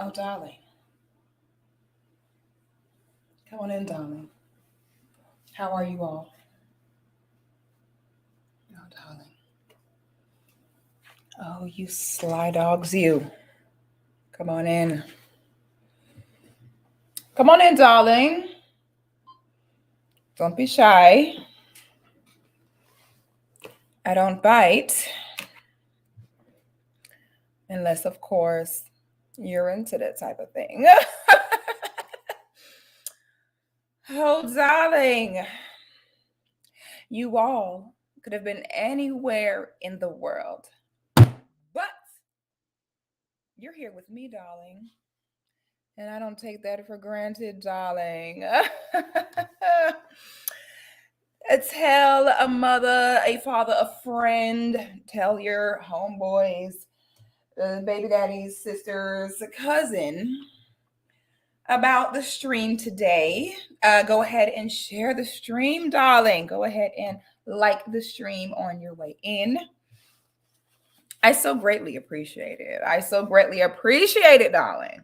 Oh, darling. Come on in, darling. How are you all? Oh, darling. Oh, you sly dogs, you. Come on in. Come on in, darling. Don't be shy. I don't bite. Unless, of course, you're into that type of thing. Oh, darling. You all could have been anywhere in the world. But you're here with me, darling. And I don't take that for granted, darling. Tell a mother, a father, a friend, tell your homeboys, baby daddies, sisters, a cousin about the stream today. Go ahead and share the stream, darling. Go ahead and like the stream on your way in. I so greatly appreciate it. I so greatly appreciate it, darling.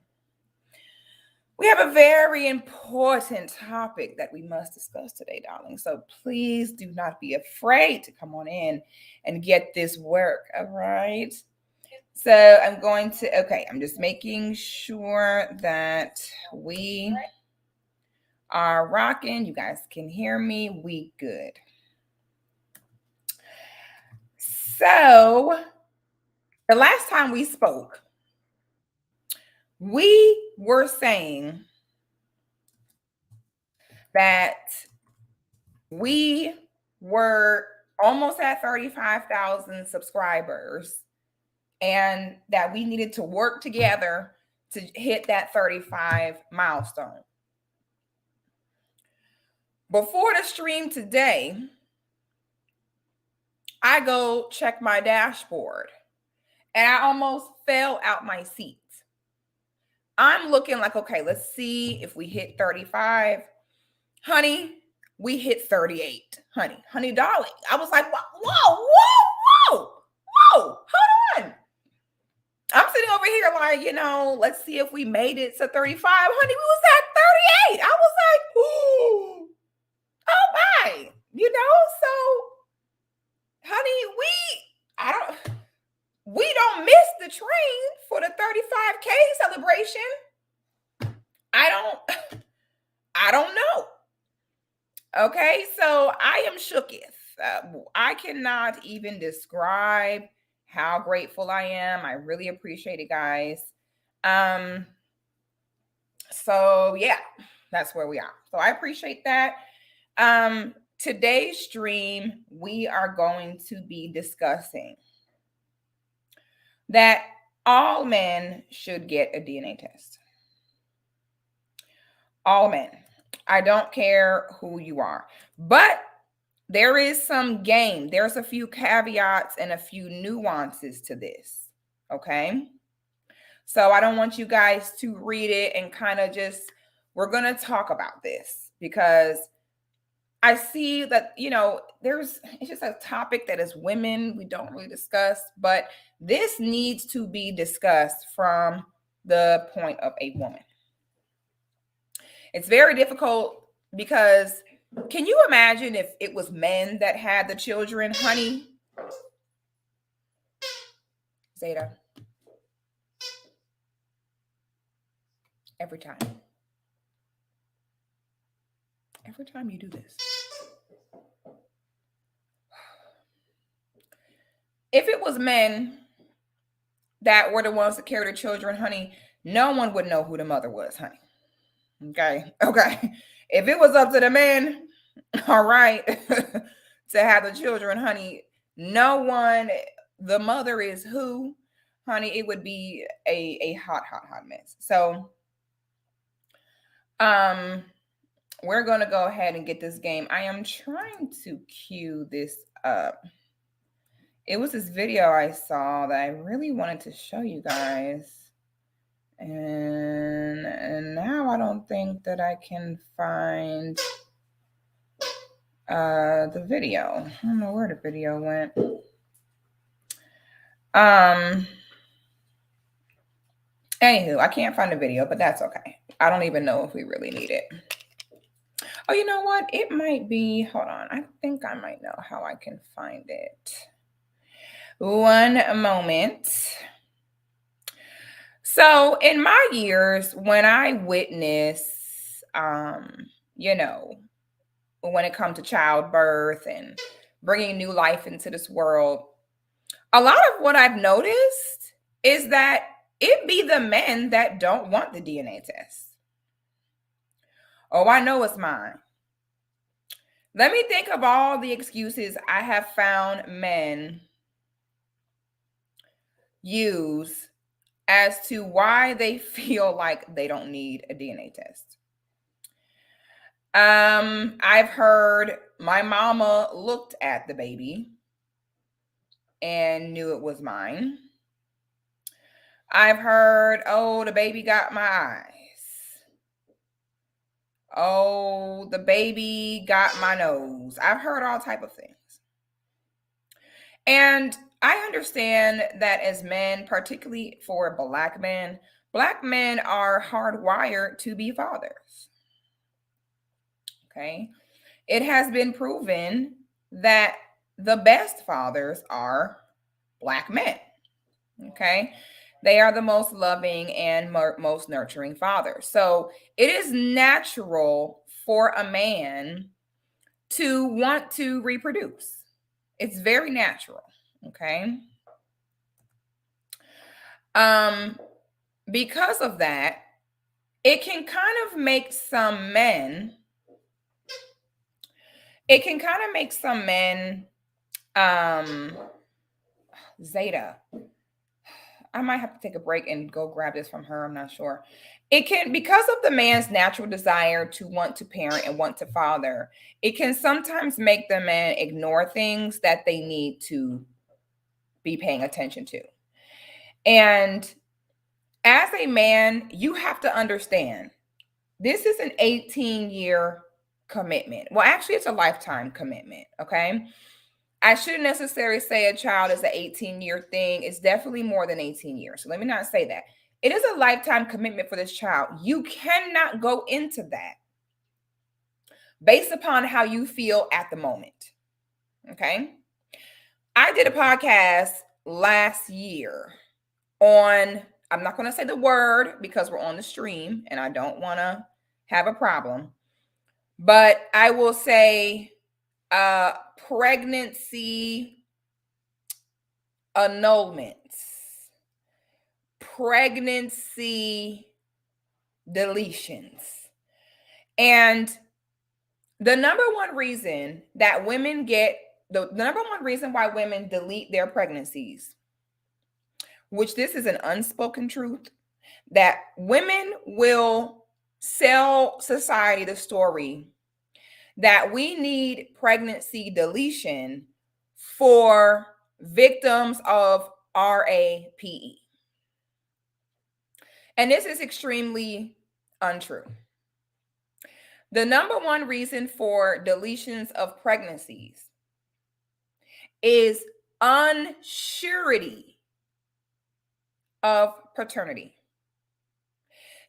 We have a very important topic that we must discuss today, darling. So please do not be afraid to come on in and get this work, all right? So I'm just making sure that we are rocking. You guys can hear me. We good. So the last time we spoke, we were saying that we were almost at 35,000 subscribers and that we needed to work together to hit that 35 milestone. Before the stream today, I go check my dashboard and I almost fell out my seat. I'm looking like, okay, let's see if we hit 35. Honey, we hit 38. Honey, darling. I was like, whoa, hold on. I'm sitting over here like, let's see if we made it to 35. Honey, we was at 38. I was like, ooh, oh my. So, honey, we don't miss the train for the 35K celebration. I don't know. Okay, so I am shooketh. I cannot even describe how grateful I am. I really appreciate it, guys. So yeah, that's where we are. So I appreciate that. Today's stream, we are going to be discussing that all men should get a DNA test. All men. I don't care who you are, but there is some game. There's a few caveats and a few nuances to this. Okay. So I don't want you guys to read it and kind of we're going to talk about this because I see that, it's just a topic that as women, we don't really discuss, but this needs to be discussed from the point of a woman. It's very difficult because can you imagine if it was men that had the children, honey? Zeta. Every time you do this. If it was men that were the ones that carried the children, honey, no one would know who the mother was, honey. Okay. If it was up to the men, all right, to have the children, honey, no one, the mother is who, honey, it would be a hot mess. So, we're going to go ahead and get this game. I am trying to cue this up. It was this video I saw that I really wanted to show you guys. And now I don't think that I can find the video. I don't know where the video went. Anywho, I can't find the video, but that's okay. I don't even know if we really need it. Oh, you know what? It might be, hold on. I think I might know how I can find it. One moment. So in my years, when I witness, you know, when it comes to childbirth and bringing new life into this world, a lot of what I've noticed is that it be the men that don't want the DNA test. Oh, I know it's mine. Let me think of all the excuses I have found men use as to why they feel like they don't need a DNA test. I've heard my mama looked at the baby and knew it was mine. I've heard, oh, the baby got my eyes. Oh, the baby got my nose. I've heard all type of things. And I understand that as men, particularly for black men are hardwired to be fathers. Okay. It has been proven that the best fathers are black men. Okay. They are the most loving and most nurturing fathers. So it is natural for a man to want to reproduce. It's very natural. Okay. Because of that, it can kind of make some men, Zeta, I might have to take a break and go grab this from her. I'm not sure. It can, because of the man's natural desire to want to parent and want to father, it can sometimes make the man ignore things that they need to be paying attention to. And as a man, you have to understand this is an 18-year commitment. Well, actually, it's a lifetime commitment. Okay. I shouldn't necessarily say a child is an 18-year thing. It's definitely more than 18 years. So let me not say that. It is a lifetime commitment for this child. You cannot go into that based upon how you feel at the moment. Okay. I did a podcast last year on, I'm not going to say the word because we're on the stream and I don't want to have a problem, but I will say pregnancy annulments, pregnancy deletions. And the number one reason that women get, the number one reason why women delete their pregnancies, which this is an unspoken truth, that women will sell society the story that we need pregnancy deletion for victims of RAPE. And this is extremely untrue. The number one reason for deletions of pregnancies is unsurety of paternity.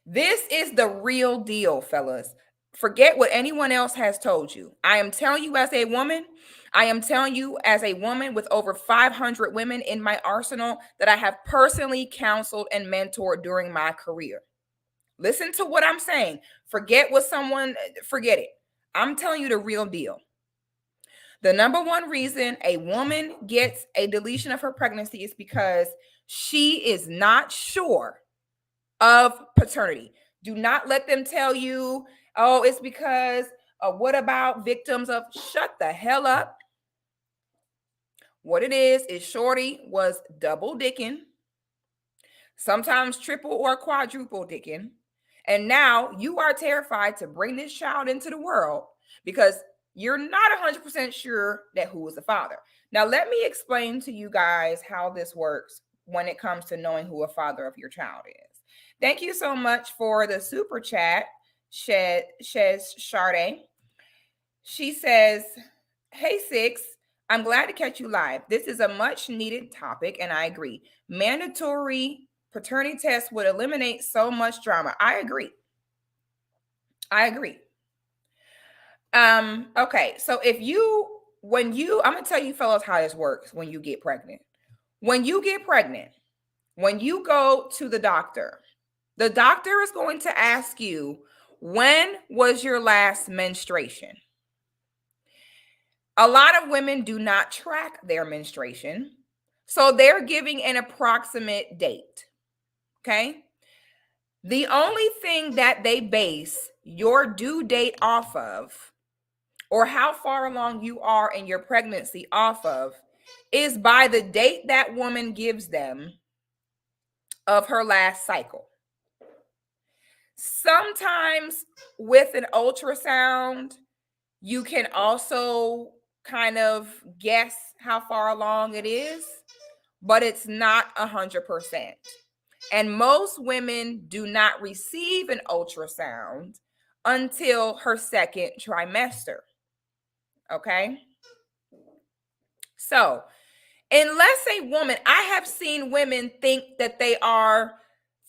This is the real deal, fellas. Forget what anyone else has told you. I am telling you as a woman, I am telling you as a woman with over 500 women in my arsenal that I have personally counseled and mentored during my career. Listen to what I'm saying. Forget it. I'm telling you the real deal. The number one reason a woman gets a deletion of her pregnancy is because she is not sure of paternity. Do not let them tell you, oh, it's because what about victims of, shut the hell up. What it is shorty was double dicking, sometimes triple or quadruple dicking. And now you are terrified to bring this child into the world because you're not 100% sure that who is the father. Now, let me explain to you guys how this works when it comes to knowing who a father of your child is. Thank you so much for the super chat, Shez Sade. She says, hey, Six, I'm glad to catch you live. This is a much needed topic, and I agree. Mandatory Paternity tests would eliminate so much drama. I agree. Okay, so I'm gonna tell you fellas how this works when you get pregnant. When you get pregnant, when you go to the doctor is going to ask you, when was your last menstruation? A lot of women do not track their menstruation, so they're giving an approximate date. Okay. The only thing that they base your due date off of, or how far along you are in your pregnancy off of, is by the date that woman gives them of her last cycle. Sometimes with an ultrasound, you can also kind of guess how far along it is, but it's not 100%. And most women do not receive an ultrasound until her second trimester. Okay? So, unless a woman, I have seen women think that they are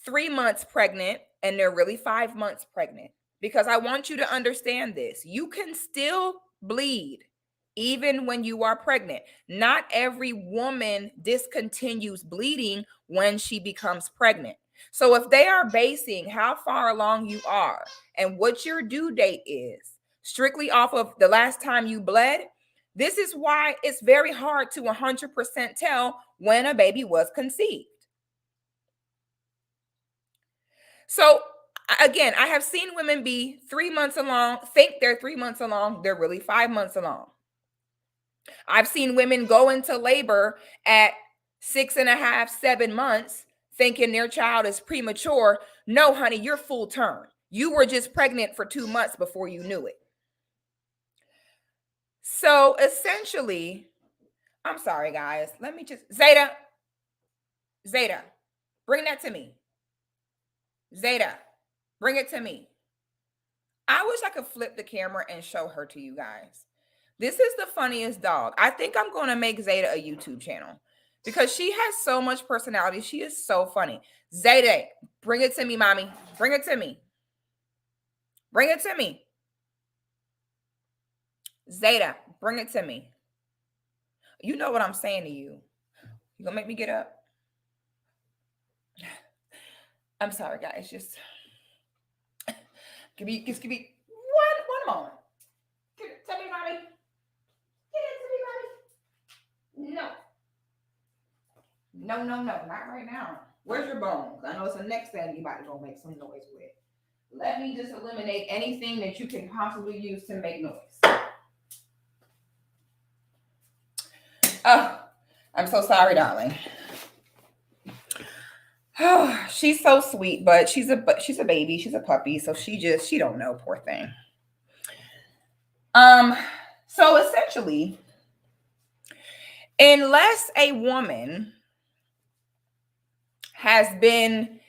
3 months pregnant and they're really 5 months pregnant. Because I want you to understand this. You can still bleed even when you are pregnant. Not every woman discontinues bleeding when she becomes pregnant. So if they are basing how far along you are and what your due date is strictly off of the last time you bled, this is why it's very hard to 100% tell when a baby was conceived. So again, I have seen women be 3 months along, think they're 3 months along, they're really 5 months along. I've seen women go into labor at 6.5, 7 months, thinking their child is premature. No, honey, you're full term. You were just pregnant for 2 months before you knew it. So essentially, I'm sorry, guys. Let me just, Zeta, bring that to me. Zeta, bring it to me. I wish I could flip the camera and show her to you guys. This is the funniest dog. I think I'm going to make Zeta a YouTube channel because she has so much personality. She is so funny. Zeta, bring it to me, mommy. Bring it to me. Bring it to me. Zeta, bring it to me. You know what I'm saying to you. You gonna make me get up? I'm sorry, guys. Just give me one moment. Tell me, mommy. Get it to me, mommy. No, not right now. Where's your bones? I know it's the next thing you about to go make some noise with. Let me just eliminate anything that you can possibly use to make noise. Oh, I'm so sorry, darling. Oh, she's so sweet, but she's a baby. She's a puppy, so she don't know, poor thing. So essentially, unless a woman has been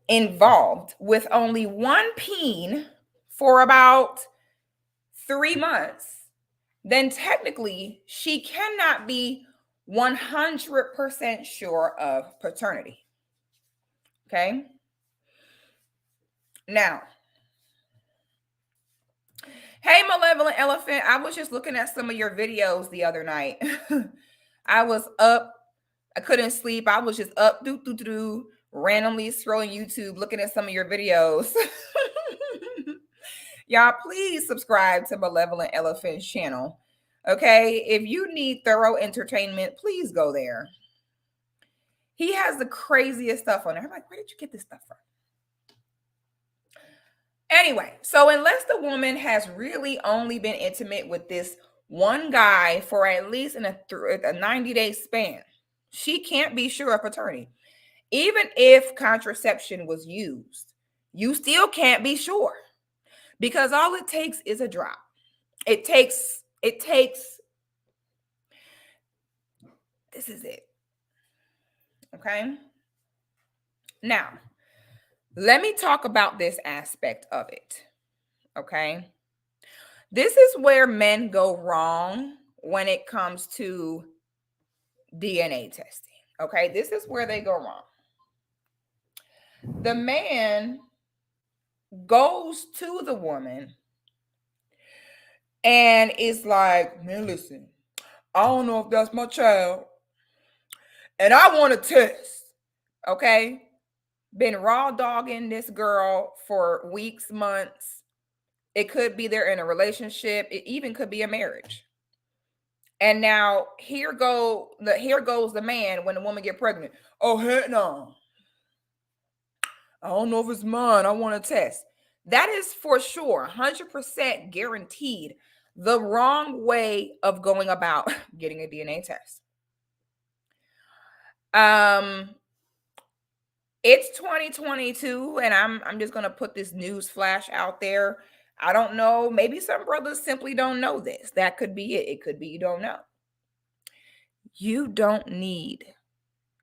involved with only one peen for about 3 months, then technically she cannot be 100% sure of paternity. Okay. Now, hey, Malevolent Elephant, I was just looking at some of your videos the other night. I was up. I couldn't sleep. I was just up, randomly scrolling YouTube, looking at some of your videos. Y'all, please subscribe to Malevolent Elephant's channel. Okay. If you need thorough entertainment, please go there. He has the craziest stuff on there. I'm like, where did you get this stuff from? Anyway, so unless the woman has really only been intimate with this one guy for at least a 90-day span, she can't be sure of paternity. Even if contraception was used, you still can't be sure because all it takes is a drop. It takes, this is it. Okay. Now, let me talk about this aspect of it. Okay. This is where men go wrong when it comes to DNA testing. Okay. This is where they go wrong. The man goes to the woman and is like, man, listen, I don't know if that's my child, and I want to test. Okay. Been raw dogging this girl for weeks, months. It could be they're in a relationship. It even could be a marriage. And now here goes the man when the woman get pregnant. Oh, heck no. I don't know if it's mine. I want to test. That is for sure, 100% guaranteed the wrong way of going about getting a DNA test. Um, it's 2022, and I'm just gonna put this news flash out there. I don't know. Maybe some brothers simply don't know this. That could be it. It could be you don't know. You don't need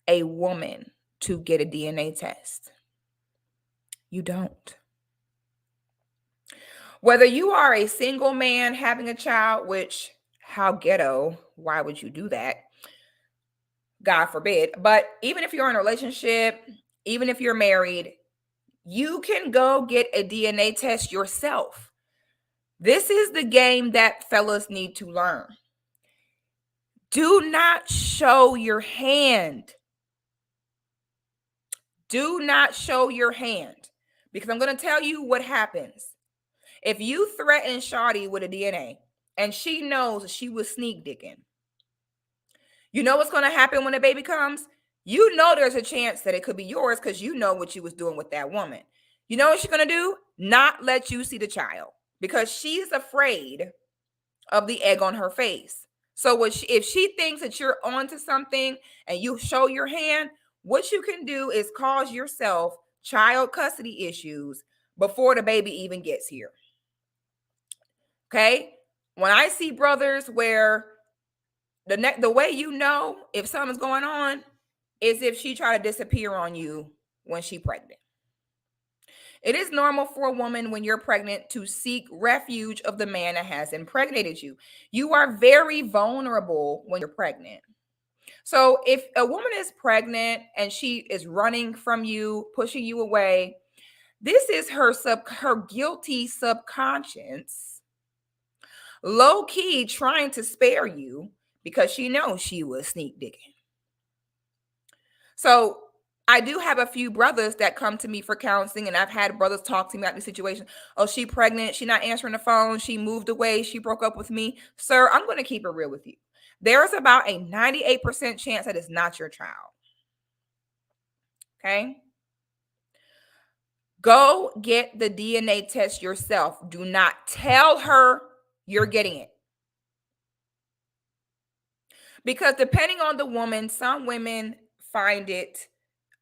a woman to get a DNA test. You don't. Whether you are a single man having a child, which how ghetto, why would you do that? God forbid. But even if you're in a relationship, even if you're married, you can go get a DNA test yourself. This is the game that fellas need to learn. Do not show your hand. Do not show your hand. Because I'm going to tell you what happens. If you threaten Shawty with a DNA and she knows she was sneak dicking, you know what's going to happen when the baby comes? You know there's a chance that it could be yours because you know what you was doing with that woman. You know what she's going to do? Not let you see the child because she's afraid of the egg on her face. So if she thinks that you're onto something and you show your hand, what you can do is cause yourself child custody issues before the baby even gets here. Okay? When I see brothers where the way you know if something's going on is if she try to disappear on you when she's pregnant. It is normal for a woman when you're pregnant to seek refuge of the man that has impregnated you. You are very vulnerable when you're pregnant. So if a woman is pregnant and she is running from you, pushing you away, this is her guilty subconscious, low key trying to spare you because she knows she was sneak digging. So I do have a few brothers that come to me for counseling, and I've had brothers talk to me about the situation. Oh, she pregnant. She not answering the phone. She moved away. She broke up with me. Sir, I'm going to keep it real with you. There's about a 98% chance that it's not your child. Okay? Go get the DNA test yourself. Do not tell her you're getting it. Because depending on the woman, some women find it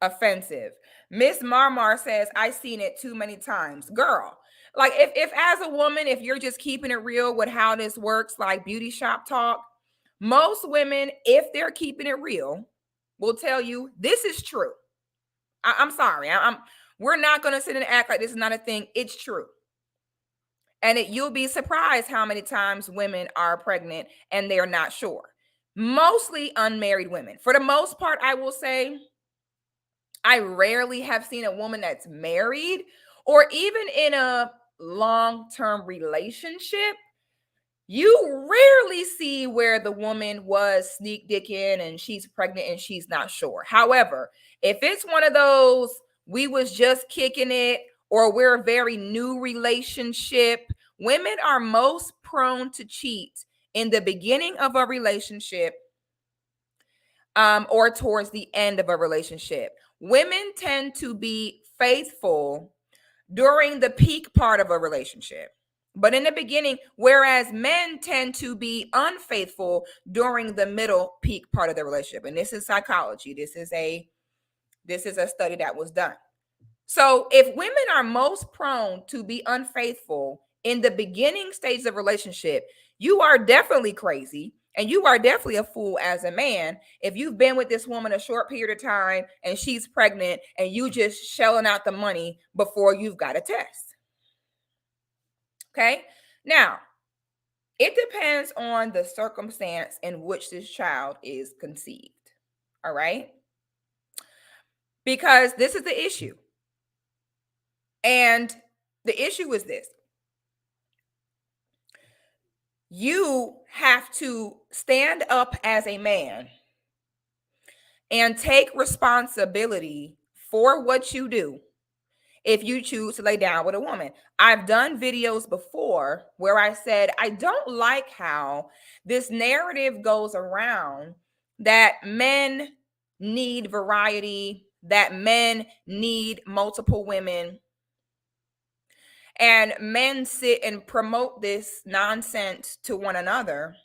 offensive. Miss Marmar says, I seen it too many times. Girl, like if as a woman, if you're just keeping it real with how this works, like beauty shop talk, most women, if they're keeping it real, will tell you this is true. I'm sorry. We're not going to sit and act like this is not a thing. It's true. And you'll be surprised how many times women are pregnant and they're not sure. Mostly unmarried women. For the most part, I will say, I rarely have seen a woman that's married or even in a long-term relationship. You rarely see where the woman was sneak dicking and she's pregnant and she's not sure. However, if it's one of those, we was just kicking it or we're a very new relationship, women are most prone to cheat in the beginning of a relationship or towards the end of a relationship. Women tend to be faithful during the peak part of a relationship, but in the beginning, whereas men tend to be unfaithful during the middle peak part of the relationship. And this is psychology. This is a study that was done. So if women are most prone to be unfaithful in the beginning stages of relationship, you are definitely crazy and you are definitely a fool as a man if you've been with this woman a short period of time and she's pregnant and you just shelling out the money before you've got a test. Okay? Now, it depends on the circumstance in which this child is conceived. All right? Because this is the issue. And the issue is this: you have to stand up as a man and take responsibility for what you do if you choose to lay down with a woman. I've done videos before where I said, I don't like how this narrative goes around that men need variety, that men need multiple women, and men sit and promote this nonsense to one another.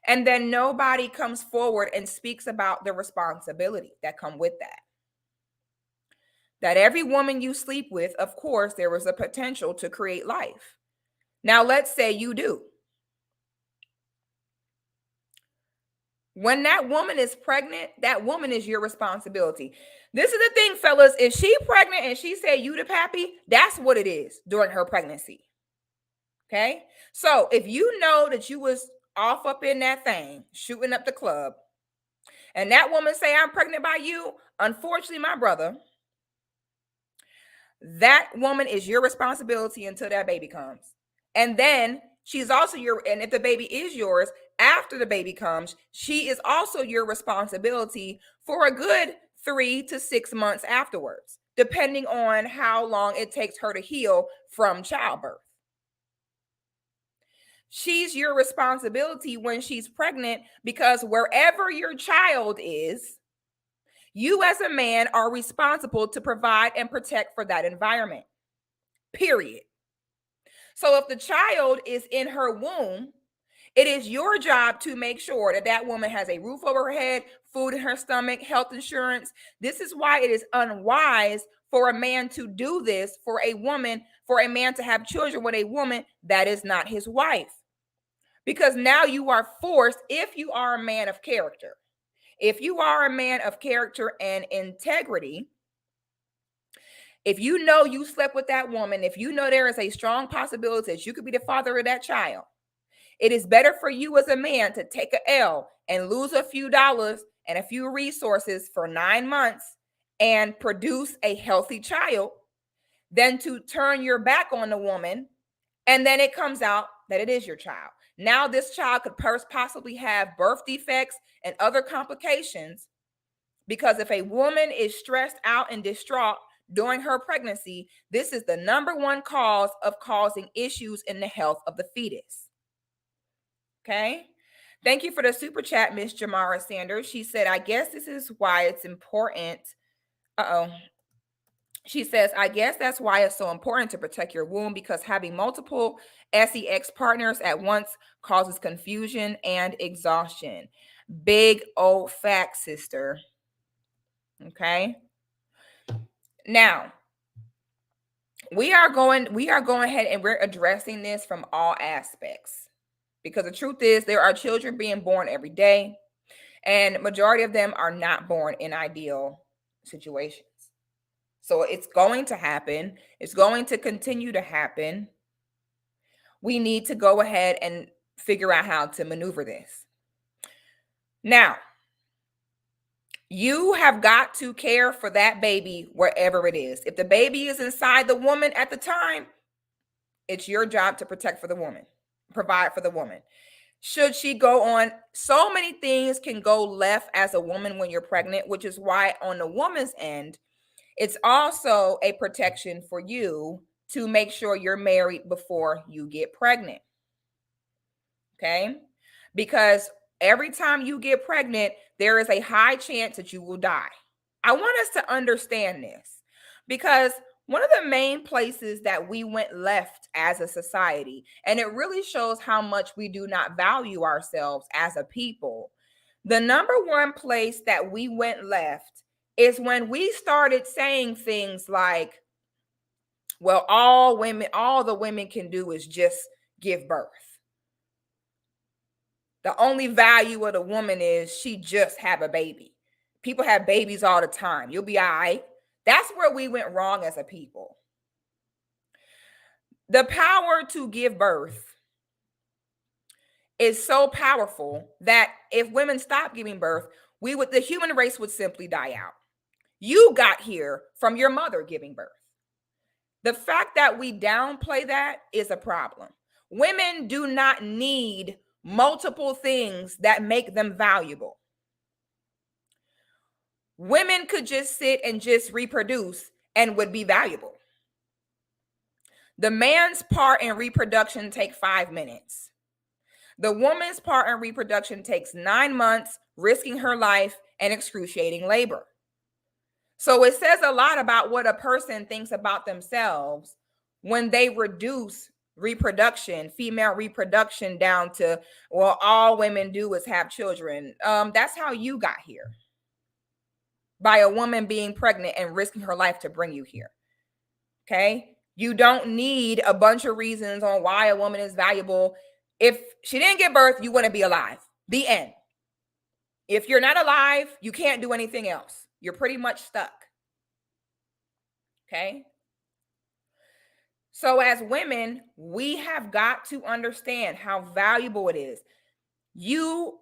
And then nobody comes forward and speaks about the responsibility that come with that. That every woman you sleep with, of course, there was a potential to create life. Now, let's say you do. When that woman is pregnant, that woman is your responsibility. This is the thing, fellas. If she pregnant and she said you the pappy, that's what it is during her pregnancy. Okay? So if you know that you was off up in that thing, shooting up the club, and that woman say, I'm pregnant by you, unfortunately, my brother, that woman is your responsibility until that baby comes. And then she's also and if the baby is yours, after the baby comes, she is also your responsibility for a good 3 to 6 months afterwards, depending on how long it takes her to heal from childbirth. She's your responsibility when she's pregnant, because wherever your child is, you as a man are responsible to provide and protect for that environment, period. So if the child is in her womb, it is your job to make sure that that woman has a roof over her head, food in her stomach, health insurance. This is why it is unwise for a man to do this for a woman, for a man to have children with a woman that is not his wife. Because now you are forced, if you are a man of character, if you are a man of character and integrity, if you know you slept with that woman, if you know there is a strong possibility that you could be the father of that child, it is better for you as a man to take a L and lose a few dollars and a few resources for 9 months and produce a healthy child than to turn your back on the woman and then it comes out that it is your child. Now this child could possibly have birth defects and other complications, because if a woman is stressed out and distraught during her pregnancy, this is the number one cause of causing issues in the health of the fetus. Okay. Thank you for the super chat, Miss Jamara Sanders. She said, I guess this is why it's important. She says, I guess that's why it's so important to protect your womb, because having multiple sex partners at once causes confusion and exhaustion. Big old fact, sister. Okay. Now, we are going ahead and we're addressing this from all aspects, because the truth is there are children being born every day, and majority of them are not born in ideal situations. So it's going to happen. It's going to continue to happen. We need to go ahead and figure out how to maneuver this. Now, you have got to care for that baby wherever it is. If the baby is inside the woman at the time, it's your job to protect for the woman, provide for the woman. Should she go on, so many things can go left as a woman when you're pregnant, which is why on the woman's end, it's also a protection for you to make sure you're married before you get pregnant. Okay? Because every time you get pregnant, there is a high chance that you will die. I want us to understand this, because one of the main places that we went left as a society, and it really shows how much we do not value ourselves as a people. The number one place that we went left is when we started saying things like, well, all the women can do is just give birth. The only value of the woman is she just have a baby. People have babies all the time. You'll be all right. That's where we went wrong as a people. The power to give birth is so powerful that if women stop giving birth, the human race would simply die out. You got here from your mother giving birth. The fact that we downplay that is a problem. Women do not need multiple things that make them valuable. Women could just sit and just reproduce and would be valuable. The man's part in reproduction takes 5 minutes. The woman's part in reproduction takes 9 months, risking her life and excruciating labor. So it says a lot about what a person thinks about themselves when they reduce reproduction, female reproduction, down to, well, all women do is have children. That's how you got here, by a woman being pregnant and risking her life to bring you here. Okay? You don't need a bunch of reasons on why a woman is valuable. If she didn't give birth, you wouldn't be alive. The end. If you're not alive, you can't do anything else. You're pretty much stuck. Okay? So as women, we have got to understand how valuable it is.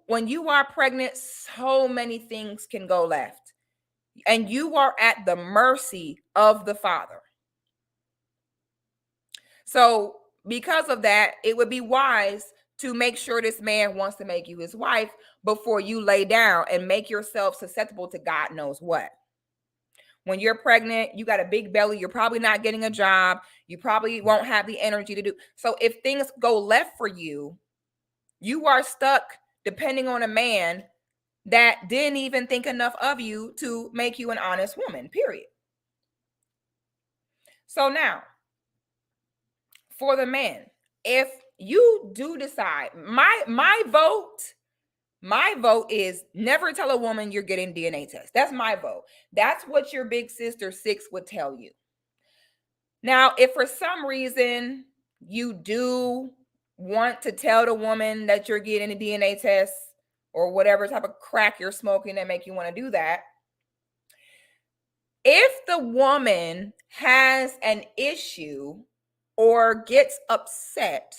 When you are pregnant, so many things can go left. And you are at the mercy of the Father. So because of that, it would be wise to make sure this man wants to make you his wife before you lay down and make yourself susceptible to God knows what. When you're pregnant, you got a big belly, you're probably not getting a job, you probably won't have the energy to do. So if things go left for you, you are stuck depending on a man that didn't even think enough of you to make you an honest woman, period. So now, for the man, if you do decide, my vote is never tell a woman you're getting DNA test. That's my vote. That's what your big sister 6 would tell you. Now, if for some reason you do want to tell the woman that you're getting a DNA test or whatever type of crack you're smoking that make you want to do that, if the woman has an issue or gets upset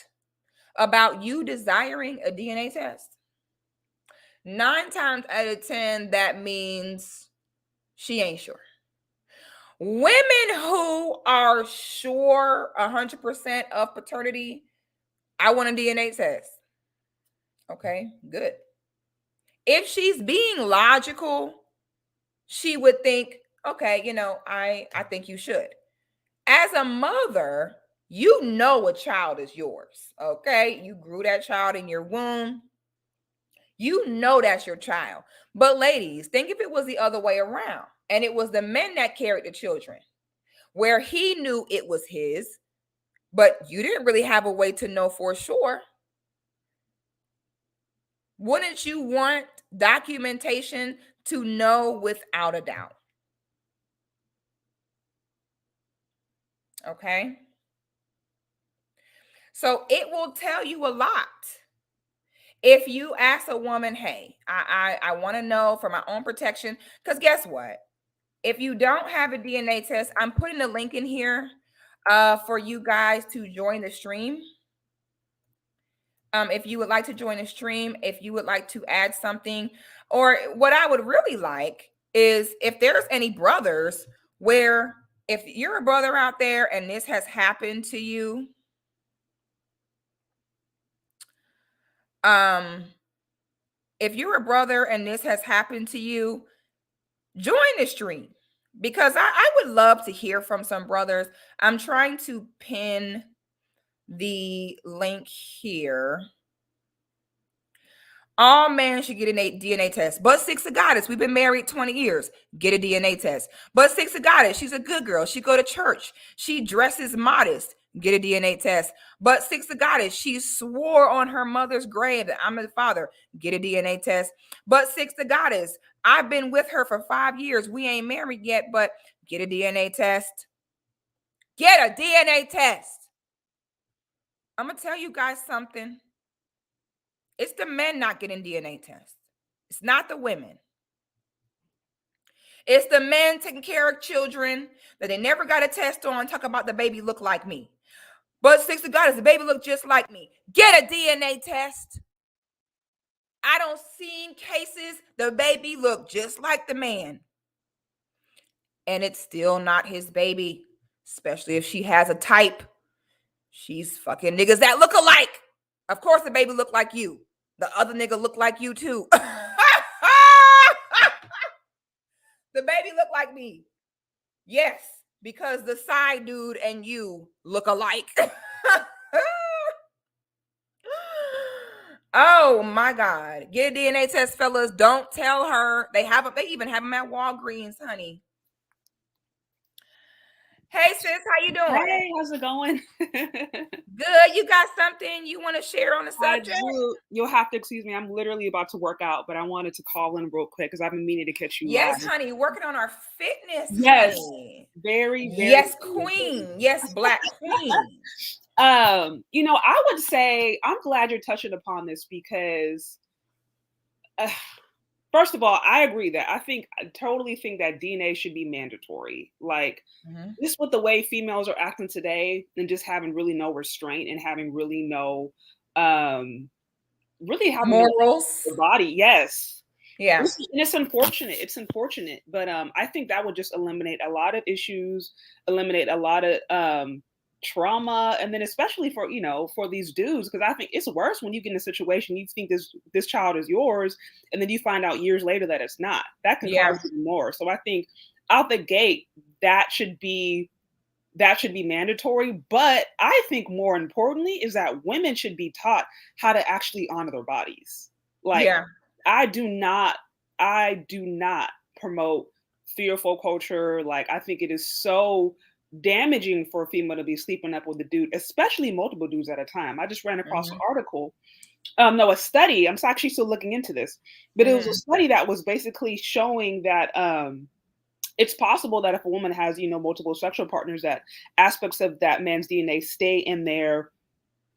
about you desiring a DNA test, 9 times out of 10, that means she ain't sure. Women who are sure 100% of paternity, I want a DNA test. Okay, good. If she's being logical, she would think, okay, I think you should. As a mother, you know a child is yours, okay? You grew that child in your womb. You know that's your child. But ladies, think if it was the other way around and it was the men that carried the children, where he knew it was his, but you didn't really have a way to know for sure. Wouldn't you want documentation to know without a doubt? Okay. So it will tell you a lot. If you ask a woman, hey, I want to know for my own protection, because guess what? If you don't have a DNA test, I'm putting a link in here for you guys to join the stream. If you would like to join the stream, if you would like to add something, or what I would really like is if there's any brothers where if you're a brother out there and this has happened to you, if you're a brother and this has happened to you, join the stream, because I would love to hear from some brothers. I'm trying to pin the link here. All men should get a DNA test. But sixthegoddis, we've been married 20 years. Get a DNA test. But sixthegoddis, she's a good girl. She go to church. She dresses modest. Get a DNA test. But sixthegoddis, she swore on her mother's grave that I'm the father. Get a DNA test. But sixthegoddis, I've been with her for 5 years. We ain't married yet, but get a DNA test. Get a DNA test. I'm going to tell you guys something. It's the men not getting DNA tests. It's not the women. It's the men taking care of children that they never got a test on, talk about the baby look like me. But sixthegoddis, the baby look just like me. Get a DNA test. I don't see in cases the baby look just like the man. And it's still not his baby. especially if she has a type. She's fucking niggas that look alike. Of course, the baby look like you. The other nigga look like you too. The baby look like me. Yes, because the side dude and you look alike. Oh my God. Get a DNA test, fellas. Don't tell her. They even have them at Walgreens, honey. Hey sis, how you doing? Hey, how's it going? Good. You got something you want to share on the I subject? do. You'll have to excuse me. I'm literally about to work out, but I wanted to call in real quick because I've been meaning to catch you Yes, live. honey. Working on our fitness, Yes, honey. very, very. Yes, queen. Yes, black queen. I would say I'm glad you're touching upon this because, first of all, I agree that I totally think that DNA should be mandatory. Like, just with the way females are acting today, and just having really no restraint and having really no, really having no Morals. body. Yes. Yeah. And it's unfortunate. It's unfortunate, but I think that would just eliminate a lot of issues, eliminate a lot of trauma, and then especially for these dudes, because I think it's worse when you get in a situation you think this child is yours, and then you find out years later that it's not. That can cause even more. So I think out the gate that should be mandatory. But I think more importantly is that women should be taught how to actually honor their bodies. Like, I do not promote fearful culture. Like, I think it is so damaging for a female to be sleeping up with a dude, especially multiple dudes at a time. I just ran across an article, a study. I'm actually still looking into this, but it was a study that was basically showing that it's possible that if a woman has, multiple sexual partners, that aspects of that man's DNA stay in there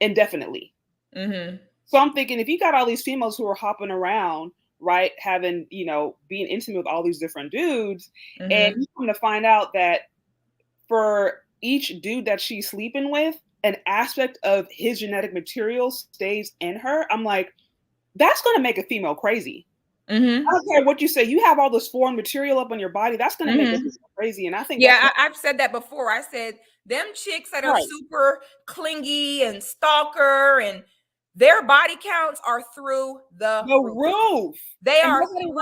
indefinitely. So I'm thinking, if you got all these females who are hopping around, right, having, being intimate with all these different dudes, and you come to find out that for each dude that she's sleeping with, an aspect of his genetic material stays in her, I'm like, that's going to make a female crazy. I don't care what you say. You have all this foreign material up on your body. That's going to make it crazy. And I think, I've said that before. I said them chicks that are super clingy and stalker, and their body counts are through the roof. They are through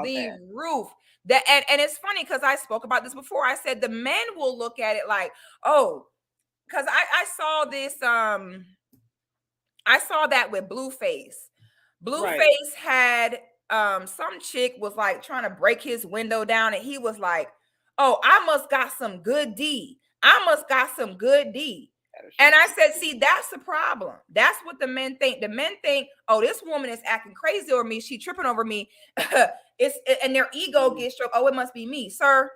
the roof. And it's funny because I spoke about this before. I said the men will look at it like, oh, because I saw this. I saw that with Blueface. Blueface had some chick was like trying to break his window down, and he was like, oh, I must got some good D. I must got some good D. And I said, see, that's the problem. That's what the men think. The men think, oh, this woman is acting crazy over me. She tripping over me. And their ego gets stroked. Oh, it must be me, sir.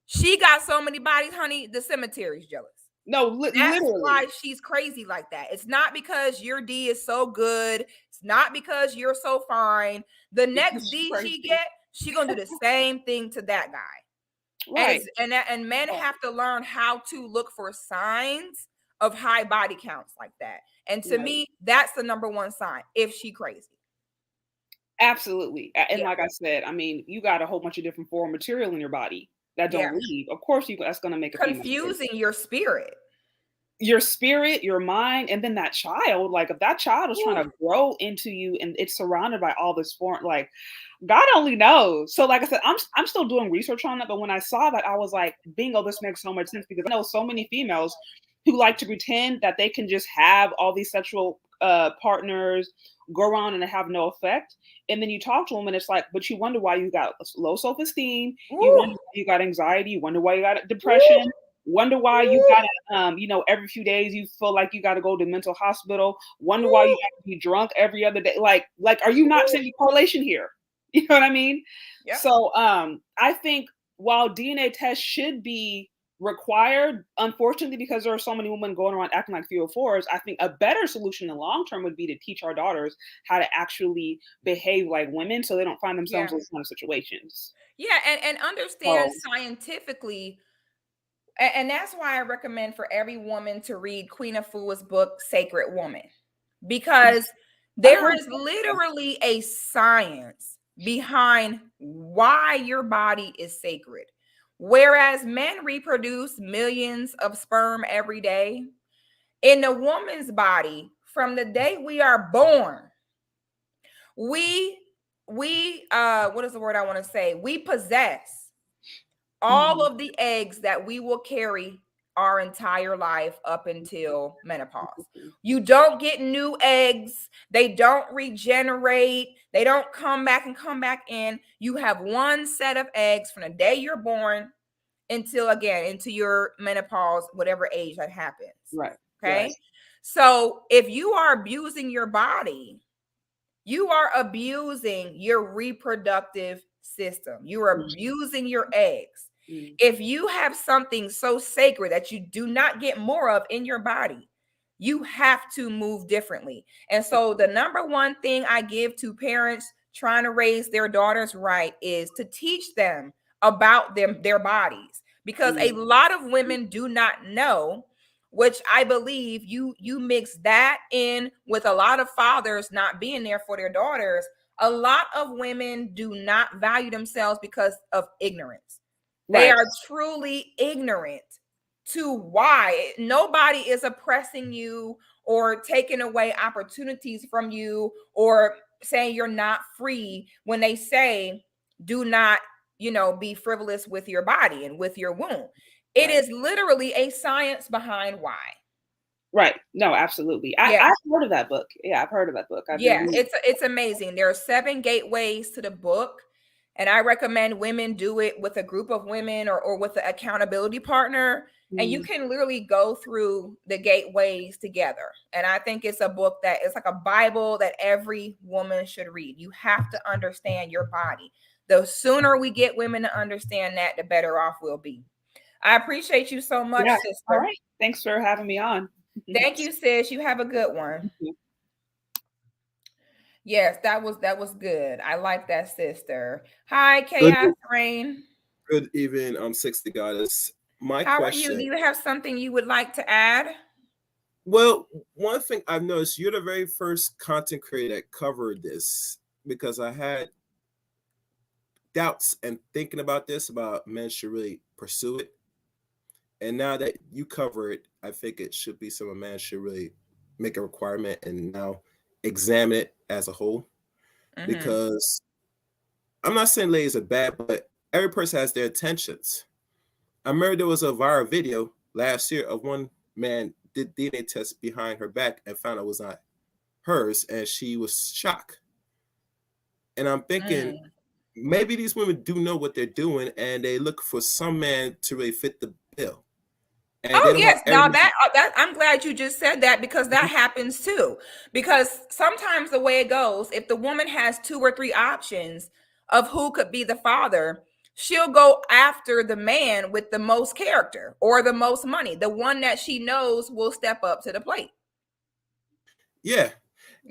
She got so many bodies, honey. The cemetery's jealous. No, that's literally. why she's crazy like that. It's not because your D is so good. It's not because you're so fine. The next D she get, she gonna do the same thing to that guy. Right. And men have to learn how to look for signs of high body counts like that. And to me, that's the number one sign if she crazy. Absolutely. And like I said, I mean, you got a whole bunch of different foreign material in your body that don't leave. Of course, that's going to make it confusing your spirit, your mind, and then that child. Like, if that child is trying to grow into you and it's surrounded by all this foreign, like, God only knows. So, like I said, I'm still doing research on it. But when I saw that, I was like, bingo, this makes so much sense, because I know so many females who like to pretend that they can just have all these sexual partners, go around and have no effect. And then you talk to them and it's like, but you wonder why you got low self-esteem. You wonder why you got anxiety. You wonder why you got depression. Wonder why you got every few days you feel like you got to go to mental hospital. Wonder why you got to be drunk every other day. Like, are you not seeing correlation here? You know what I mean? Yep. So I think while DNA tests should be required, unfortunately, because there are so many women going around acting like 304s, I think a better solution in the long term would be to teach our daughters how to actually behave like women, so they don't find themselves in those kind of situations. Yeah, and understand scientifically, and that's why I recommend for every woman to read Queen Afua's book, Sacred Woman, because there is literally a science behind why your body is sacred, Whereas men reproduce millions of sperm every day, in the woman's body, from the day we are born, we what is the word I want to say? We possess all of the eggs that we will carry our entire life up until menopause. You don't get new eggs. They don't regenerate. They don't come back and come back in. You have one set of eggs from the day you're born until, again, into your menopause, whatever age that happens. Right. Okay. Right. So if you are abusing your body, you are abusing your reproductive system. You are abusing your eggs. If you have something so sacred that you do not get more of in your body, you have to move differently. And so the number one thing I give to parents trying to raise their daughters right is to teach them about their bodies, because a lot of women do not know, which I believe you mix that in with a lot of fathers not being there for their daughters. A lot of women do not value themselves because of ignorance. They are truly ignorant to why. Nobody is oppressing you or taking away opportunities from you or saying you're not free when they say do not, be frivolous with your body and with your womb. It is literally a science behind why. Right. No, absolutely. I've heard of that book. Yeah, I've heard of that book. It's amazing. There are 7 gateways to the book, and I recommend women do it with a group of women or with an accountability partner, and you can literally go through the gateways together. And I think it's a book that is like a Bible that every woman should read. You have to understand your body. The sooner we get women to understand that, the better off we'll be. I appreciate you so much, sister. All right. Thanks for having me on. Thank you, sis. You have a good one. Yes, that was good. I like that, sister. Hi, Chaos Rain. Good evening, Sixth Goddess. How are you? Do you have something you would like to add? Well, one thing I've noticed, you're the very first content creator that covered this, because I had doubts and thinking about this, about men should really pursue it. And now that you cover it, I think it should be something a man should really make a requirement and now examine it as a whole. Because I'm not saying ladies are bad, but every person has their intentions. I remember there was a viral video last year of one man did DNA test behind her back and found it was not hers, and she was shocked. And I'm thinking, maybe these women do know what they're doing, and they look for some man to really fit the bill. And yes, now that I'm glad you just said that, because that happens too. Because sometimes the way it goes, if the woman has 2 or 3 options of who could be the father, she'll go after the man with the most character or the most money, the one that she knows will step up to the plate. Yeah.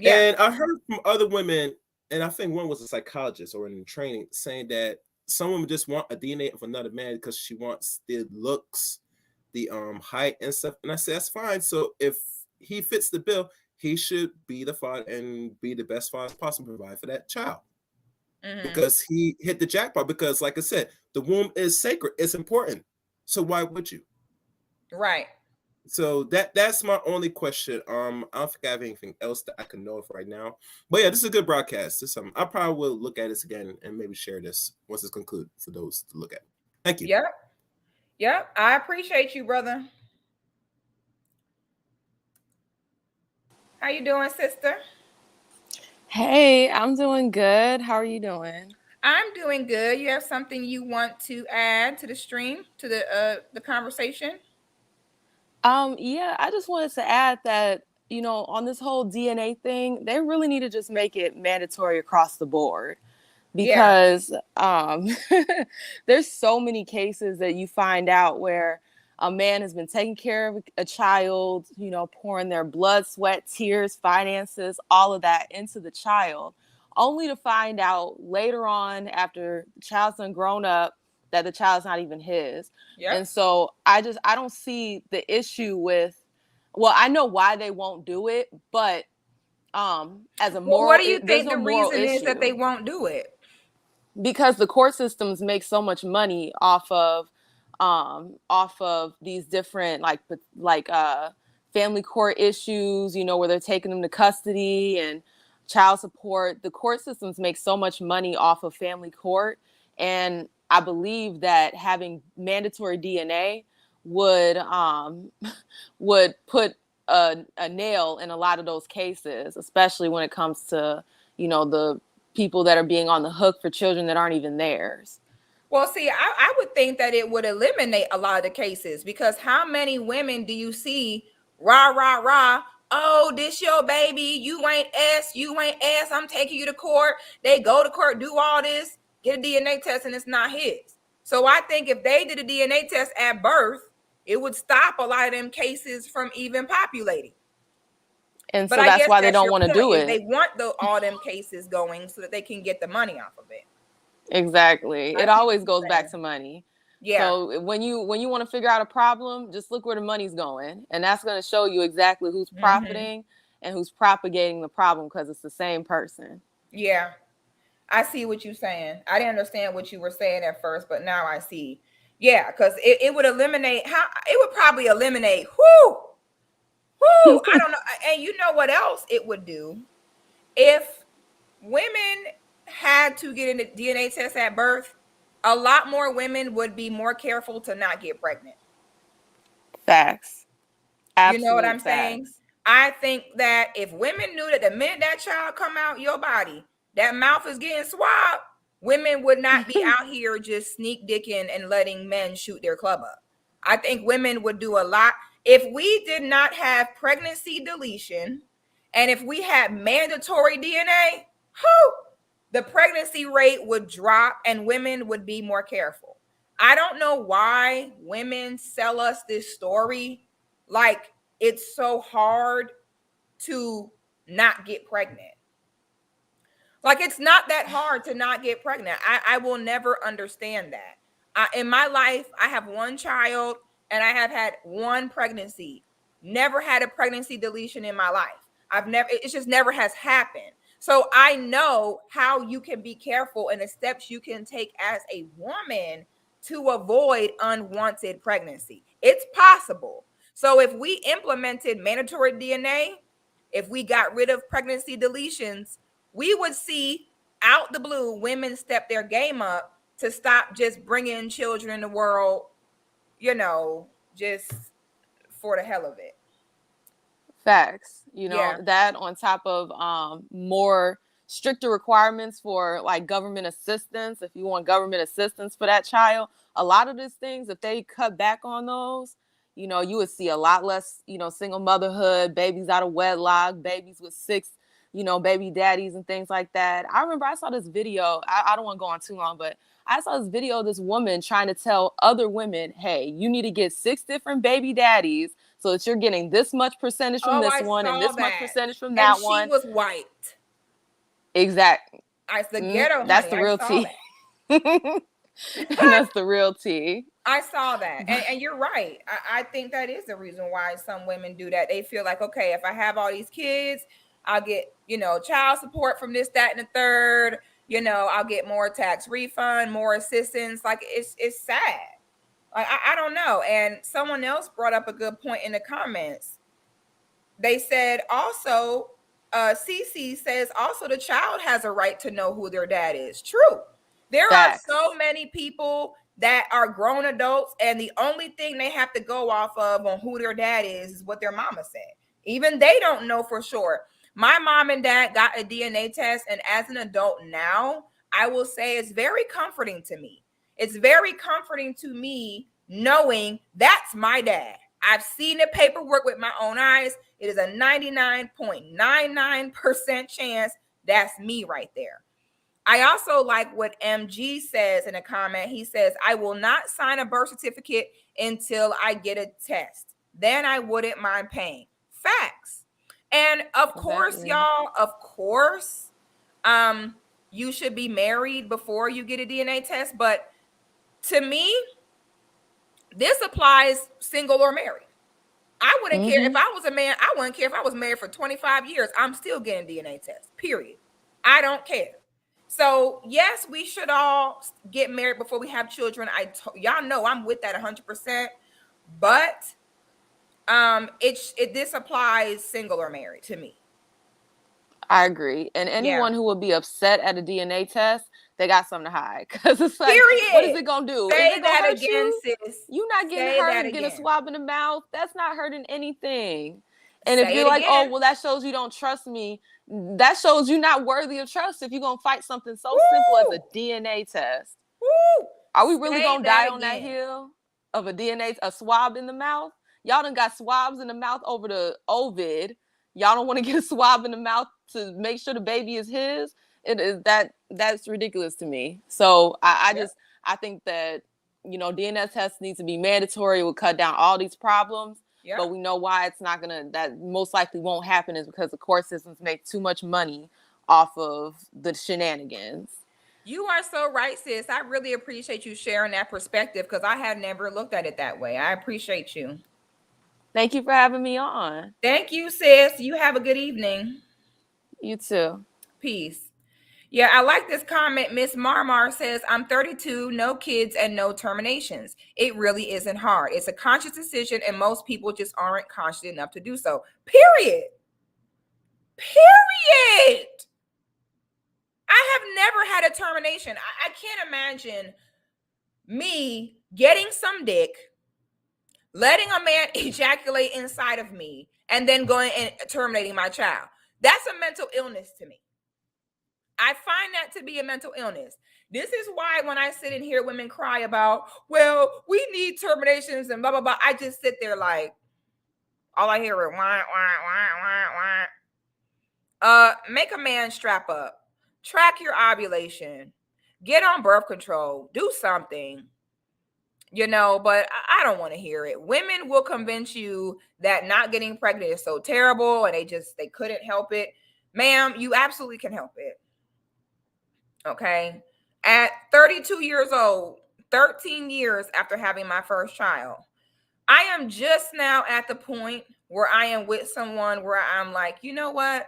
And I heard from other women, and I think one was a psychologist or in training, saying that some women just want a DNA of another man because she wants the looks, the height and stuff. And I said, that's fine. So if he fits the bill, he should be the father and be the best father possible, provide for that child. Because he hit the jackpot. Because like I said, the womb is sacred, it's important. So why would you? Right. So that's my only question. I don't think I have anything else that I can know of right now. But yeah, this is a good broadcast. This I probably will look at this again and maybe share this once it's concluded for those to look at. Thank you. Yep. I appreciate you, brother. How you doing, sister? Hey, I'm doing good. How are you doing? I'm doing good. You have something you want to add to the stream, to the conversation? Yeah, I just wanted to add that, on this whole DNA thing, they really need to just make it mandatory across the board. Because there's so many cases that you find out where a man has been taking care of a child, pouring their blood, sweat, tears, finances, all of that into the child, only to find out later on, after the child's done grown up, that the child's not even his. And so I don't see the issue with, well, I know why they won't do it, but as a moral, what do you think the reason is that they won't do it? Because the court systems make so much money off of off of these different family court issues, you know, where they're taking them to custody and child support. The court systems make so much money off of family court. And I believe that having mandatory DNA would put a nail in a lot of those cases, especially when it comes to, you know, the people that are being on the hook for children that aren't even theirs. Well, see, I would think that it would eliminate a lot of the cases, because how many women do you see rah, rah, rah? Oh, this your baby. You ain't S. I'm taking you to court. They go to court, do all this, get a DNA test, and it's not his. So I think if they did a DNA test at birth, it would stop a lot of them cases from even populating. And so that's why they don't want to do it. They want all them cases going so that they can get the money off of it. Exactly. It always goes back to money. Yeah. So when you want to figure out a problem, just look where the money's going, and that's going to show you exactly who's profiting and who's propagating the problem, because it's the same person. Yeah. I see what you're saying. I didn't understand what you were saying at first, but now I see. Yeah, because it would eliminate it would probably eliminate I don't know. And you know what else it would do? If women had to get a DNA test at birth, a lot more women would be more careful to not get pregnant. Facts. Absolute you know what I'm facts. saying? I think that if women knew that the minute that child come out your body, that mouth is getting swabbed, women would not be out here just sneak dicking and letting men shoot their club up. I think women would do a lot. If we did not have pregnancy deletion, and if we had mandatory DNA, the pregnancy rate would drop and women would be more careful. I don't know why women sell us this story like it's so hard to not get pregnant. Like, it's not that hard to not get pregnant. I will never understand that. In my life, I have one child and I have had one pregnancy. Never had a pregnancy deletion in my life. It just never has happened. So I know how you can be careful and the steps you can take as a woman to avoid unwanted pregnancy. It's possible. So if we implemented mandatory DNA, if we got rid of pregnancy deletions, we would see out the blue women step their game up to stop just bringing children in the world, you know, just for the hell of it. Facts. You know, that on top of more stricter requirements for like government assistance. If you want government assistance for that child, a lot of these things, if they cut back on those, you know, you would see a lot less, you know, single motherhood, babies out of wedlock, babies with 6, you know, baby daddies and things like that. I remember I saw this video. I don't want to go on too long, but I saw this video of this woman trying to tell other women, hey, you need to get 6 different baby daddies so that you're getting this much percentage from this one and this much percentage from that one. She was white. Exactly. The ghetto. That's the real tea. That's the real tea. I saw that. And you're right. I think that is the reason why some women do that. They feel like, okay, if I have all these kids, I'll get, you know, child support from this, that, and the third. You know, I'll get more tax refund, more assistance. Like, it's sad. Like, I don't know. And someone else brought up a good point in the comments. They said also, Cece says also the child has a right to know who their dad is. True. There are so many people that are grown adults, and the only thing they have to go off of on who their dad is what their mama said. Even they don't know for sure. My mom and dad got a DNA test, and as an adult now, I will say it's very comforting to me. It's very comforting to me knowing that's my dad. I've seen the paperwork with my own eyes. It is a 99.99% chance that's me right there. I also like what MG says in a comment. He says, I will not sign a birth certificate until I get a test. Then I wouldn't mind paying. Facts. And of course, y'all, you should be married before you get a DNA test. But to me, this applies single or married. I wouldn't care if I was a man. I wouldn't care if I was married for 25 years. I'm still getting a DNA test, period. I don't care. So yes, we should all get married before we have children. Y'all know I'm with that 100%. But this applies single or married to me. I agree. And anyone who would be upset at a DNA test, they got something to hide. Because it's like, Period. what is it going to do? Say is it going to hurt again, you? sis. You're not getting hurt and getting a swab in the mouth. That's not hurting anything. And if you're like, oh, well, that shows you don't trust me, that shows you're not worthy of trust if you're going to fight something so simple as a DNA test. Woo! Are we really going to die on that hill of a swab in the mouth? Y'all done got swabs in the mouth over the Ovid. Y'all don't want to get a swab in the mouth to make sure the baby is his. It is that's ridiculous to me. So I think that, DNA tests needs to be mandatory. It will cut down all these problems. Yep. But we know why that most likely won't happen is because the court systems make too much money off of the shenanigans. You are so right, sis. I really appreciate you sharing that perspective because I had never looked at it that way. I appreciate you. Thank you for having me on. Thank you, sis. You have a good evening. You too. Peace. Yeah, I like this comment. Miss Marmar says, I'm 32, no kids, and no terminations. It really isn't hard. It's a conscious decision, and most people just aren't conscious enough to do so. Period. Period. I have never had a termination. I can't imagine me getting some dick, letting a man ejaculate inside of me, and then going and terminating my child. That's a mental illness to me. I find that to be a mental illness. This is why when I sit and hear women cry about, well, we need terminations and blah, blah, blah, I just sit there like, all I hear is wah, wah, wah, wah, wah. Make a man strap up. Track your ovulation. Get on birth control. Do something. But I don't want to hear it. Women will convince you that not getting pregnant is so terrible and they couldn't help it. Ma'am, you absolutely can help it. Okay. At 32 years old, 13 years after having my first child, I am just now at the point where I am with someone where I'm like, you know what?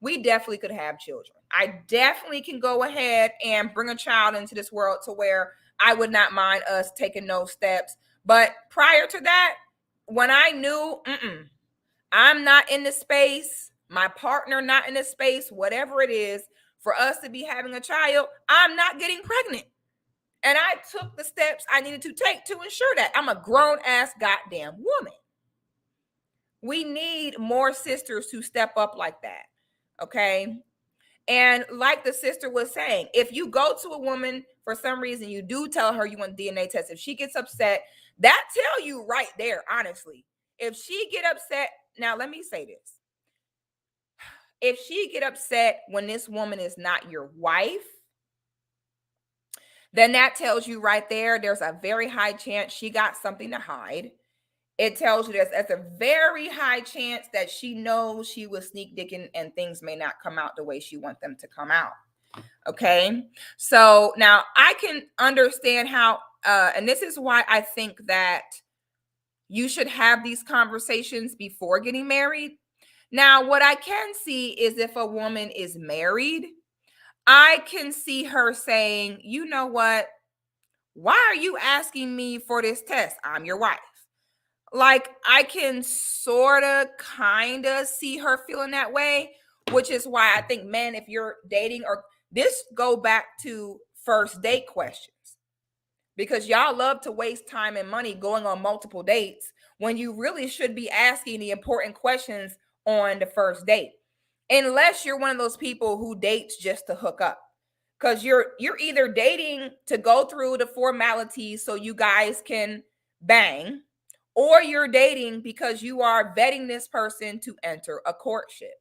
We definitely could have children. I definitely can go ahead and bring a child into this world to where I would not mind us taking those steps. But prior to that, when I knew, I'm not in the space, my partner not in the space, whatever it is, for us to be having a child, I'm not getting pregnant. And I took the steps I needed to take to ensure that. I'm a grown-ass goddamn woman. We need more sisters to step up like that, okay? And like the sister was saying, if you go to a woman for some reason, you do tell her you want DNA test. If she gets upset, that tell you right there, honestly. If she get upset, now let me say this. If she get upset when this woman is not your wife, then that tells you right there, there's a very high chance she got something to hide. It tells you that's a very high chance that she knows she was sneak dicking and things may not come out the way she wants them to come out. Okay. So now I can understand how, and this is why I think that you should have these conversations before getting married. Now, what I can see is if a woman is married, I can see her saying, you know what? Why are you asking me for this test? I'm your wife. Like, I can sort of kind of see her feeling that way, which is why I think men, if you're dating, or this go back to first date questions, because y'all love to waste time and money going on multiple dates when you really should be asking the important questions on the first date, unless you're one of those people who dates just to hook up, because you're either dating to go through the formalities so you guys can bang, or you're dating because you are vetting this person to enter a courtship.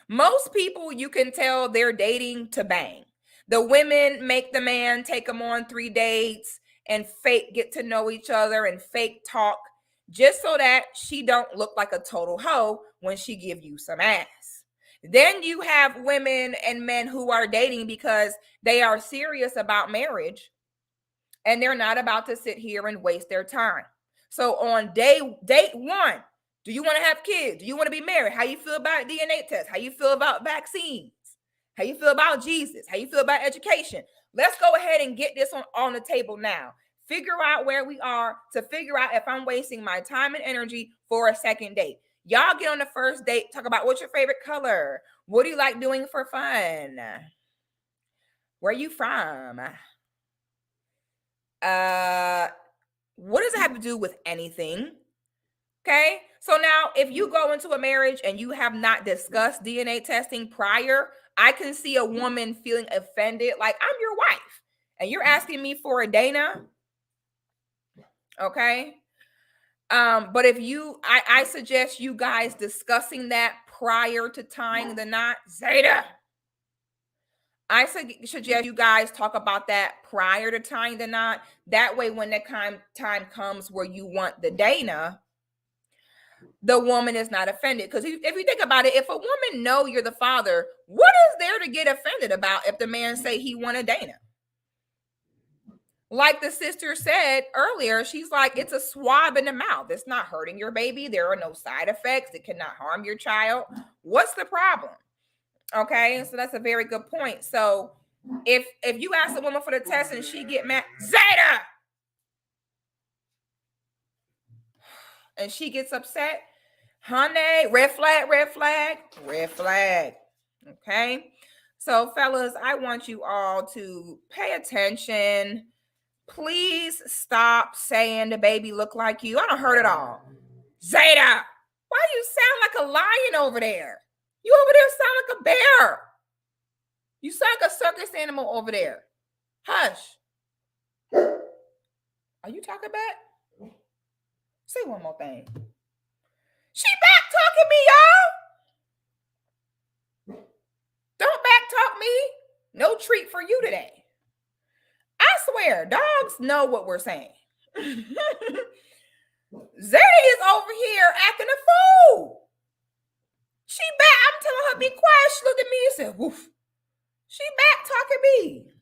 Most people, you can tell they're dating to bang. The women make the man take them on 3 dates and fake get to know each other and fake talk, just so that she don't look like a total hoe when she give you some ass. Then you have women and men who are dating because they are serious about marriage and they're not about to sit here and waste their time. So on date 1, do you want to have kids? Do you want to be married? How you feel about DNA tests? How you feel about vaccines? How you feel about Jesus? How you feel about education? Let's go ahead and get this on the table now. Figure out where we are to figure out if I'm wasting my time and energy for a second date. Y'all get on the first date, talk about what's your favorite color? What do you like doing for fun? Where are you from? What does it have to do with anything? Okay, so now if you go into a marriage and you have not discussed DNA testing prior, I can see a woman feeling offended, like I'm your wife and you're asking me for a Dana. Okay. But if I suggest you guys discussing that prior to tying the knot. Zeta, I suggest you guys talk about that prior to tying the knot. That way, when the time comes where you want the Dana, the woman is not offended. Because if you think about it, if a woman know you're the father, what is there to get offended about if the man say he want a Dana? Like the sister said earlier, she's like, it's a swab in the mouth. It's not hurting your baby. There are no side effects. It cannot harm your child. What's the problem? Okay, so that's a very good point. So if you ask a woman for the test and she get mad, Zeta, and she gets upset, honey, red flag, red flag, red flag. Okay, so fellas, I want you all to pay attention. Please stop saying the baby look like you. I don't heard it all. Zeta, why do you sound like a lion over there? You over there sound like a bear. You sound like a circus animal over there. Hush. Are you talking back? Say one more thing. She back talking me, y'all. Don't back talk me. No treat for you today. I swear, dogs know what we're saying. Zeta is over here acting a fool. She back. I'm telling her be quiet. She looked at me and said, woof. She back talking me.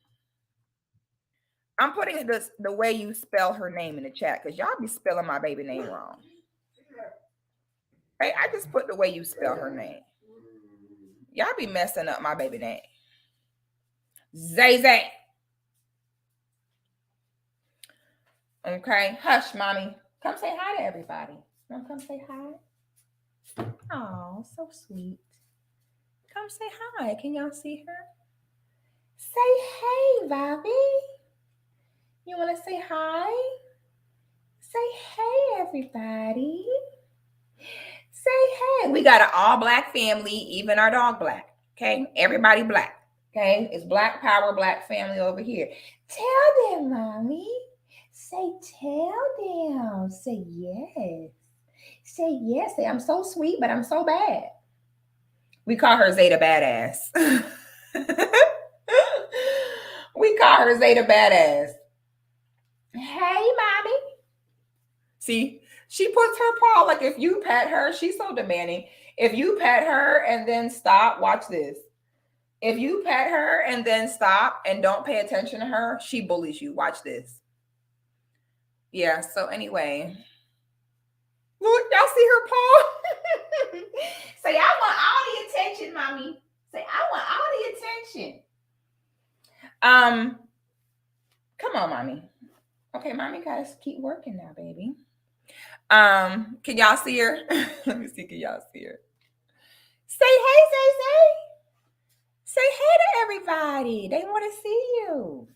I'm putting the way you spell her name in the chat because y'all be spelling my baby name wrong. Hey, I just put the way you spell her name. Y'all be messing up my baby name. Zay Zay. Okay, hush, mommy. Come say hi to everybody. Want to come say hi? Oh, so sweet. Come say hi. Can y'all see her? Say hey, Bobby. You want to say hi? Say hey, everybody. Say hey. We got an all black family, even our dog black. Okay, everybody black. Okay, it's black power, black family over here. Tell them, mommy. Say tell them. Say yes. Say yes. Say I'm so sweet, but I'm so bad. We call her Zeta Badass. We call her Zeta Badass. Hey, mommy. See, she puts her paw, like if you pet her, she's so demanding. If you pet her and then stop, watch this. If you pet her and then stop and don't pay attention to her, she bullies you. Watch this. Yeah, so anyway. Look, y'all see her paw? Say, I want all the attention, mommy. Say, I want all the attention. Come on, mommy. Okay, mommy gotta keep working now, baby. Can y'all see her? Let me see, can y'all see her? Say hey, say hey to everybody. They want to see you.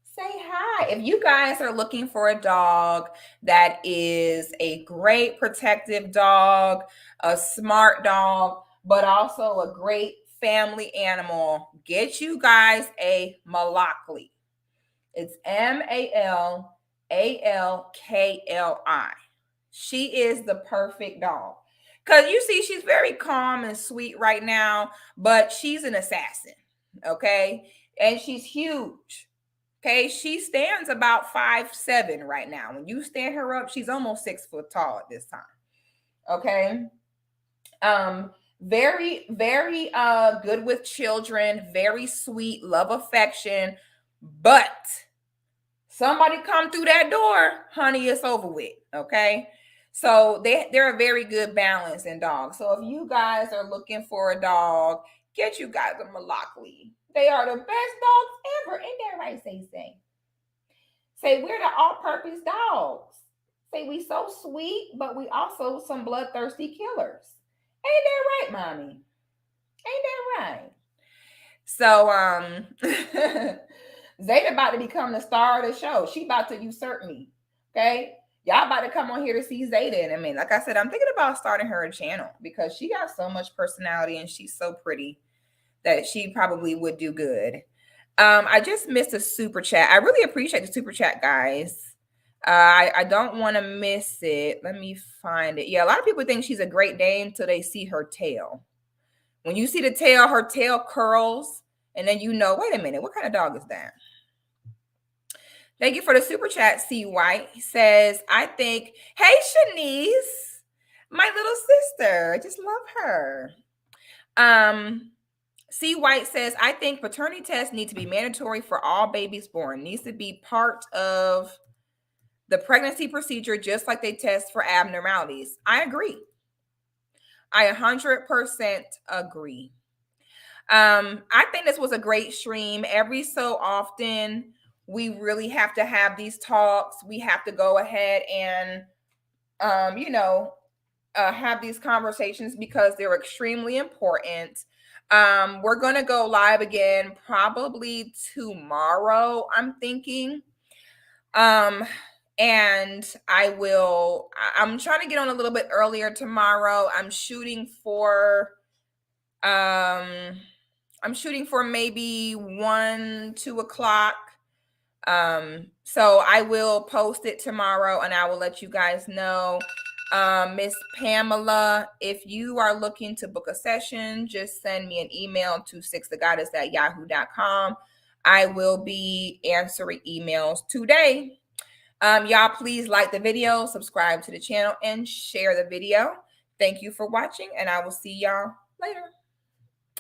Say hi. If you guys are looking for a dog that is a great protective dog, a smart dog, but also a great family animal, get you guys a Malakli. It's Malakli. She is the perfect dog. Because you see, she's very calm and sweet right now, but she's an assassin. Okay. And she's huge. Okay. She stands about 5'7" right now. When you stand her up, she's almost 6 foot tall at this time. Okay. Very, very good with children, very sweet, love affection. But somebody come through that door, honey, it's over with. Okay. So they're a very good balance in dogs. So if you guys are looking for a dog, Get you guys a Malakli. They are the best dogs ever. Ain't that right, say? Say we're the all-purpose dogs. Say we so sweet, but we also some bloodthirsty killers. Ain't that right, mommy? Ain't that right? So Zeta about to become the star of the show. She about to usurp me. Okay. Y'all about to come on here to see Zeta. And I mean, like I said, I'm thinking about starting her a channel because she got so much personality and she's so pretty that she probably would do good. I just missed a super chat. I really appreciate the super chat, guys. I don't want to miss it. Let me find it. Yeah, a lot of people think she's a Great Dane until they see her tail. When you see the tail, her tail curls, and then you know, wait a minute, what kind of dog is that? Thank you for the super chat, C. White. He says, I think, hey, Shanice, my little sister. I just love her. C. White says, I think paternity tests need to be mandatory for all babies born. Needs to be part of the pregnancy procedure, just like they test for abnormalities. I agree. I 100% agree. I think this was a great stream. Every so often, we really have to have these talks. We have to go ahead and, have these conversations because they're extremely important. We're going to go live again probably tomorrow, I'm thinking. And I'm trying to get on a little bit earlier tomorrow. I'm shooting for maybe 1, 2 o'clock. So I will post it tomorrow and I will let you guys know. Miss Pamela, if you are looking to book a session, just send me an email to sixthegoddis@yahoo.com. I will be answering emails today. Y'all please like the video, subscribe to the channel, and share the video. Thank you for watching, and I will see y'all later.